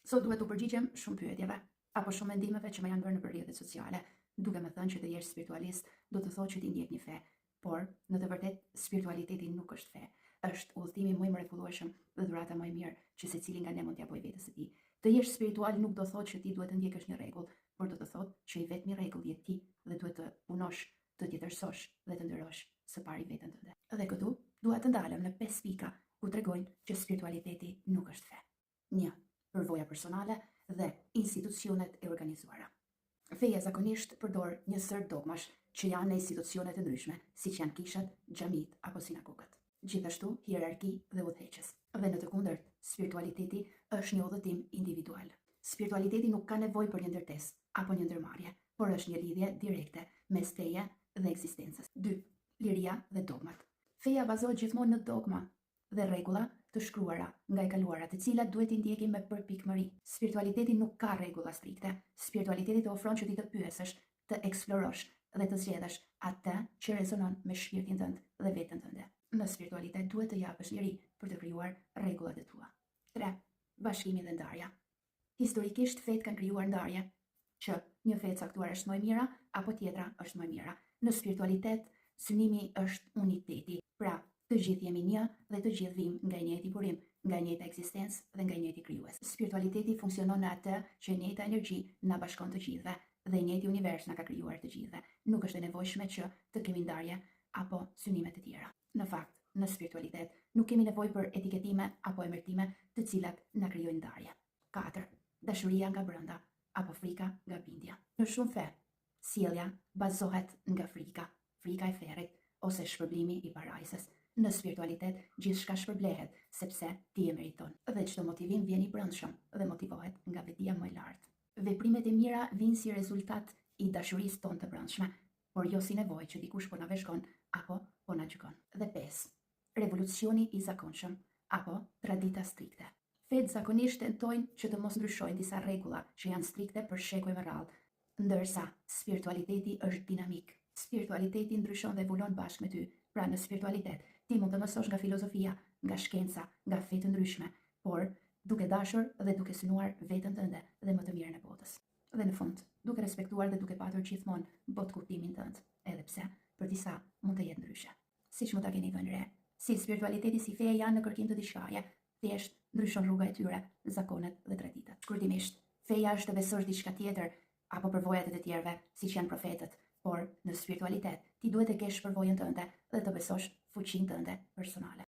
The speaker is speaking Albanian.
Sot duhet u përgjigjem shumë pyetjeve, apo shumë mendimeve që më janë bërë në rrjetet sociale, duke më thënë që të jesh spiritualist do të thotë që ti ndjek një fe, por në të vërtetë spiritualiteti nuk është fe, është udhëtimi më i mrekullueshëm dhe dhurata më e mirë që secili nga ne mund t'ia bëjë vetes së tij. Të jesh spiritual nuk do thotë që ti duhet të ndjekësh një rregull, por do të thotë që i vetmi rregull je ti dhe duhet të punosh, të tjetërsosh dhe të ndërosh së pari veten tënde. Dhe këtu dua të ndalem në 5 pika ku tregojnë që spiritualiteti nuk është fe. 1. Përvoja personale dhe institucionet e organizuara. Feja zakonisht përdor një sër dogmash që janë në institucionet e ndryshme, siç janë kishat, xhamit apo sinagogët. Gjithashtu, hierarki dhe udhëheqës. Dhe në të kundërt, spiritualiteti është një udhëtim individual. Spiritualiteti nuk ka nevojë për një ndërtesë apo një ndërmarrje, por është një lidhje direkte mes teje dhe ekzistencës. 2. Liria dhe dogmat. Feja bazohet gjithmonë në dogma dhe rregulla të shkruara nga e kaluara, të cilat duhet i ndjekim me përpikmëri. Spiritualiteti nuk ka rregulla strikte. Spiritualiteti të ofron që ti të pyesësh, të eksplorosh dhe të zgjedhësh atë që rezonon me shpirtin tënd dhe veten tënde. Në spiritualitet duhet të japësh liri për të krijuar rregullat e tua. 3. Bashkimi dhe ndarja. Historikisht fetë kanë krijuar ndarje, që një fe e caktuar është më e mira apo tjetra është më e mira. Në spiritualitet, synimi është uniteti. Pra, të gjithë jemi një dhe të gjithë vim nga i njëjti burim, nga i njëjta ekzistencë dhe nga i njëjti krijues. Spiritualiteti funksionon në atë që e njëjta energji na bashkon të gjithëve dhe i njëjti univers na ka krijuar të gjithëve. Nuk është e nevojshme që të kemi ndarje apo synime të tjera. Në fakt, në spiritualitet nuk kemi nevojë për etiketime apo emërtime të cilat na krijojnë ndarje. 4. Dashuria nga brenda apo frika nga bindja. Në shumë fe, sjellja bazohet nga frika e ferrit ose shpërblimi i parajsës. Në spiritualitet, gjithçka shpërblehet sepse ti e meriton. Dhe çdo motivim vjen i brendshëm dhe motivohet nga vetdia më e lartë. Veprimet e mira vijnë si rezultat i dashurisë tonë të brendshme, por jo si nevojë që dikush po na veshkon apo po na gjykon. Dhe 5. Revolucioni i zakonshëm apo tradita strikte. Fetë zakonisht tentojnë që të mos ndryshojnë disa rregulla që janë strikte për shekuj me radhë, ndërsa spiritualiteti është dinamik. Spiritualiteti ndryshon dhe evolon bashkë me ty. Pra në spiritualitet, ti mund të mësosh nga filozofia, nga shkenca, nga fe të ndryshme, por duke dashur dhe duke synuar veten tënde dhe më të mirën e botës. Dhe në fund, duke respektuar dhe duke patur gjithmonë botë kuptimin tënd, edhe pse për disa mund të jetë ndryshe. Siç mund ta keni vënë re, si spiritualiteti si feja janë në kërkim të diçkaje, thjesht ndryshon rruga e tyre, zakonet dhe traditat. Shkurtimisht, feja është të besosh diçka tjetër apo përvojat e të tjerëve, siç janë profetët, por në spiritualitet ti duhet të kesh përvojën tënde dhe të besosh fuqinë tënde personale.